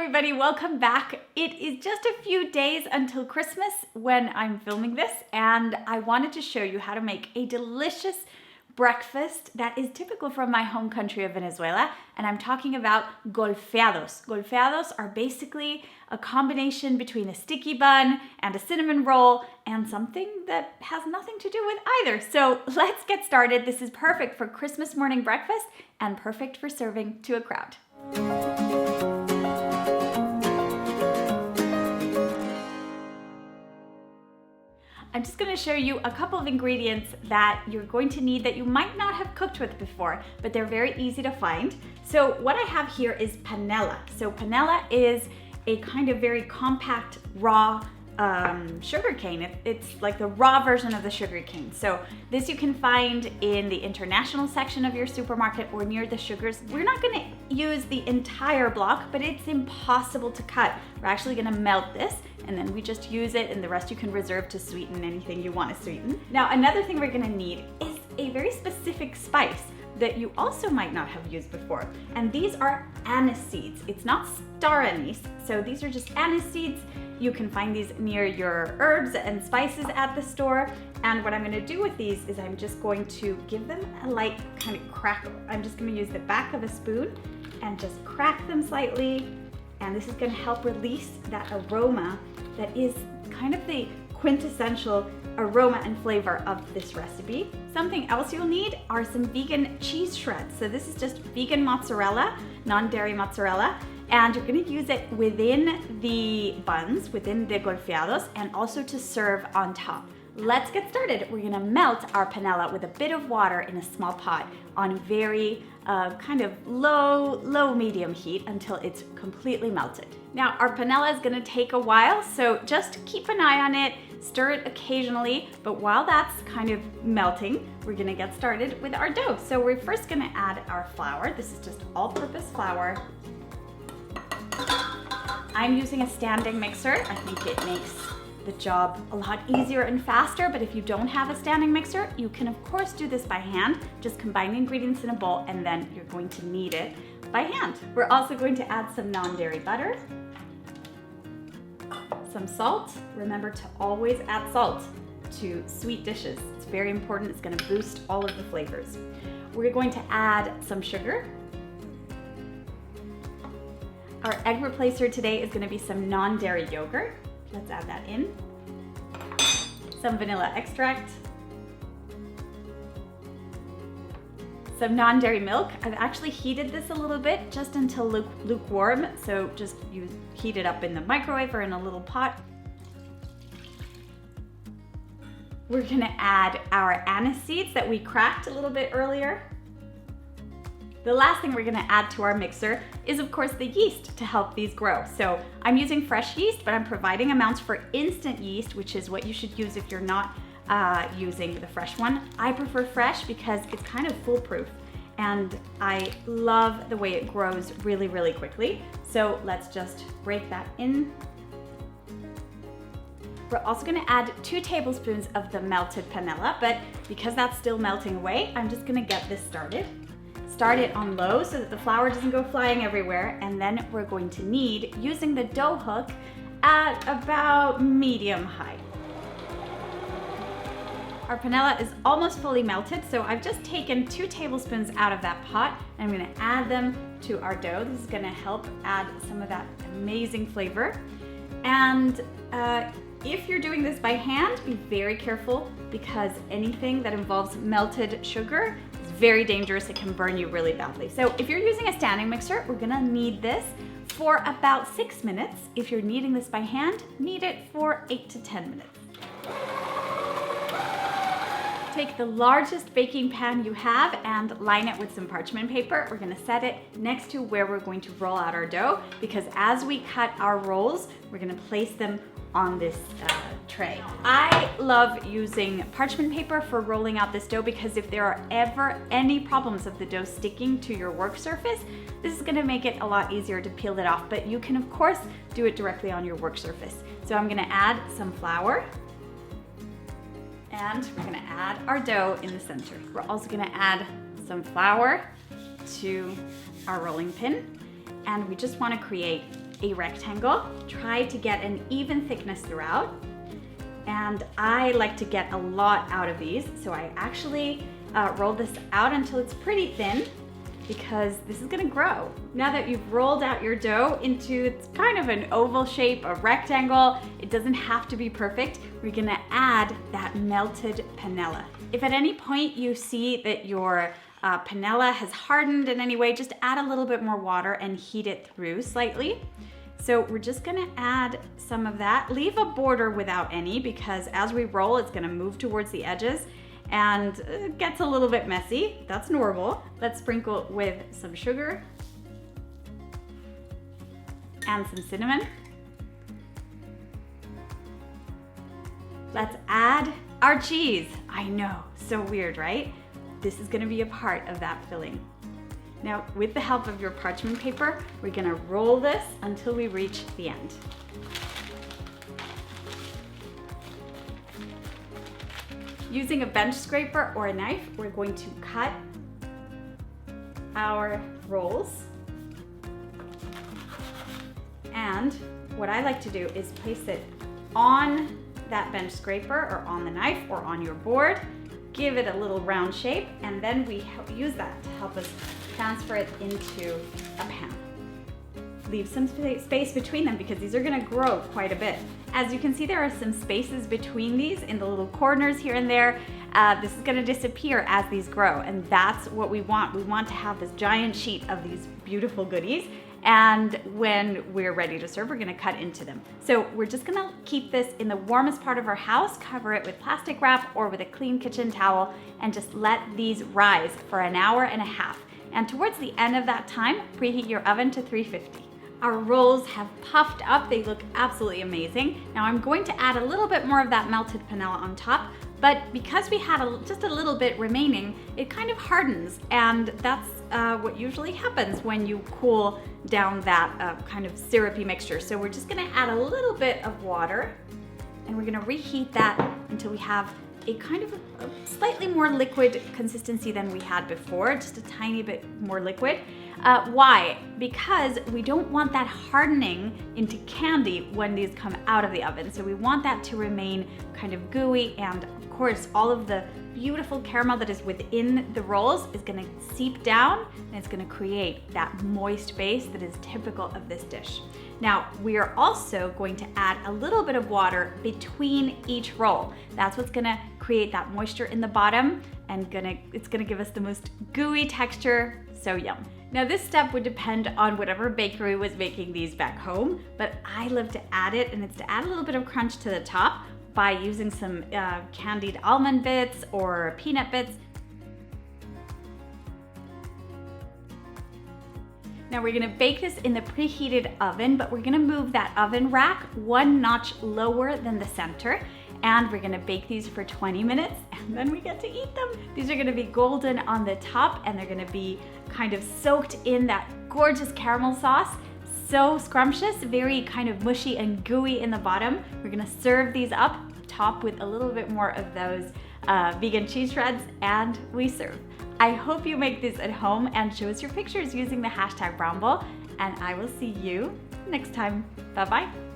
everybody, welcome back. It is just a few days until Christmas when I'm filming this, and I wanted to show you how to make a delicious breakfast that is typical from my home country of Venezuela, and I'm talking about golfeados. Golfeados are basically a combination between a sticky bun and a cinnamon roll and something that has nothing to do with either. So let's get started. This is perfect for Christmas morning breakfast and perfect for serving to a crowd. I'm just going to show you a couple of ingredients that you're going to need that you might not have cooked with before, but they're very easy to find. So what I have here is panela. So panela is a kind of very compact raw sugar cane. It's like the raw version of the sugar cane. So this you can find in the international section of your supermarket or near the sugars. We're not going to use the entire block, but it's impossible to cut. We're actually going to melt this, and then we just use it, and the rest you can reserve to sweeten anything you want to sweeten. Now, another thing we're going to need is a very specific spice that you also might not have used before, and these are anise seeds. It's not star anise, so these are just anise seeds. You can find these near your herbs and spices at the store, and what I'm going to do with these is I'm just going to give them a light kind of crackle. I'm just going to use the back of a spoon and just crack them slightly, and this is going to help release that aroma that is kind of the quintessential aroma and flavor of this recipe. Something else you'll need are some vegan cheese shreds. So this is just vegan mozzarella, non-dairy mozzarella, and you're going to use it within the buns, within the golfeados, and also to serve on top. Let's get started. We're going to melt our panela with a bit of water in a small pot on very kind of low medium heat until it's completely melted. Now our panela is going to take a while, so just keep an eye on it, stir it occasionally, but while that's kind of melting, we're going to get started with our dough. So we're first going to add our flour. This is just all-purpose flour. I'm using a standing mixer. I think it makes the job a lot easier and faster, but if you don't have a standing mixer, you can of course do this by hand. Just combine the ingredients in a bowl and then you're going to knead it by hand. We're also going to add some non-dairy butter, some salt. Remember to always add salt to sweet dishes. It's very important. It's going to boost all of the flavors. We're going to add some sugar. Our egg replacer today is going to be some non-dairy yogurt. Let's add that in. Some vanilla extract. Some non-dairy milk. I've actually heated this a little bit just until lukewarm, so just heat it up in the microwave or in a little pot. We're gonna add our anise seeds that we cracked a little bit earlier. The last thing we're gonna add to our mixer is of course the yeast to help these grow. So I'm using fresh yeast, but I'm providing amounts for instant yeast, which is what you should use if you're not using the fresh one. I prefer fresh because it's kind of foolproof, and I love the way it grows really quickly. So let's just break that in. We're also gonna add 2 tablespoons of the melted panela, but because that's still melting away, I'm just gonna get this started. Start it on low so that the flour doesn't go flying everywhere, and then we're going to knead using the dough hook at about medium high. Our panela is almost fully melted, so I've just taken 2 tablespoons out of that pot, and I'm going to add them to our dough. This is going to help add some of that amazing flavor. And if you're doing this by hand, be very careful, because anything that involves melted sugar is very dangerous. It can burn you really badly. So if you're using a standing mixer, we're gonna knead this for about 6 minutes. If you're kneading this by hand, knead it for 8 to 10 minutes. Take the largest baking pan you have and line it with some parchment paper. We're gonna set it next to where we're going to roll out our dough, because as we cut our rolls, we're gonna place them on this tray. I love using parchment paper for rolling out this dough, because if there are ever any problems of the dough sticking to your work surface, this is gonna make it a lot easier to peel it off, but you can of course do it directly on your work surface. So I'm gonna add some flour, and we're gonna add our dough in the center. We're also gonna add some flour to our rolling pin, and we just wanna create a rectangle. Try to get an even thickness throughout. And I like to get a lot out of these, so I actually roll this out until it's pretty thin, because this is gonna grow. Now that you've rolled out your dough into it's kind of an oval shape, a rectangle, it doesn't have to be perfect, we're gonna add that melted panela. If at any point you see that your panela has hardened in any way, just add a little bit more water and heat it through slightly. So we're just gonna add some of that. Leave a border without any, because as we roll, it's gonna move towards the edges and it gets a little bit messy. That's normal. Let's sprinkle with some sugar and some cinnamon. Let's add our cheese. I know, so weird, right? This is gonna be a part of that filling. Now, with the help of your parchment paper, we're gonna roll this until we reach the end. Using a bench scraper or a knife, we're going to cut our rolls. And what I like to do is place it on that bench scraper or on the knife or on your board, give it a little round shape, and then we use that to help us transfer it into a pan. Leave some space between them because these are gonna grow quite a bit. As you can see, there are some spaces between these in the little corners here and there. This is gonna disappear as these grow, and that's what we want. We want to have this giant sheet of these beautiful goodies, and when we're ready to serve, we're gonna cut into them. So we're just gonna keep this in the warmest part of our house, cover it with plastic wrap or with a clean kitchen towel, and just let these rise for an hour and a half. And towards the end of that time, preheat your oven to 350. Our rolls have puffed up. They look absolutely amazing. Now I'm going to add a little bit more of that melted panela on top, but because we had just a little bit remaining, it kind of hardens, and that's what usually happens when you cool down that kind of syrupy mixture. So we're just gonna add a little bit of water, and we're gonna reheat that until we have a kind of a slightly more liquid consistency than we had before, just a tiny bit more liquid. Why? Because we don't want that hardening into candy when these come out of the oven. So we want that to remain kind of gooey, and of course all of the beautiful caramel that is within the rolls is gonna seep down, and it's gonna create that moist base that is typical of this dish. Now, we are also going to add a little bit of water between each roll. That's what's gonna create that moisture in the bottom, and it's gonna give us the most gooey texture, so yum. Now this step would depend on whatever bakery was making these back home, but I love to add it, and it's to add a little bit of crunch to the top by using some candied almond bits or peanut bits. Now we're gonna bake this in the preheated oven, but we're gonna move that oven rack one notch lower than the center, and we're gonna bake these for 20 minutes, and then we get to eat them. These are gonna be golden on the top, and they're gonna be kind of soaked in that gorgeous caramel sauce. So scrumptious, very kind of mushy and gooey in the bottom. We're gonna serve these up top with a little bit more of those vegan cheese shreds, and we serve. I hope you make this at home and show us your pictures using the hashtag Brownble, and I will see you next time. Bye-bye.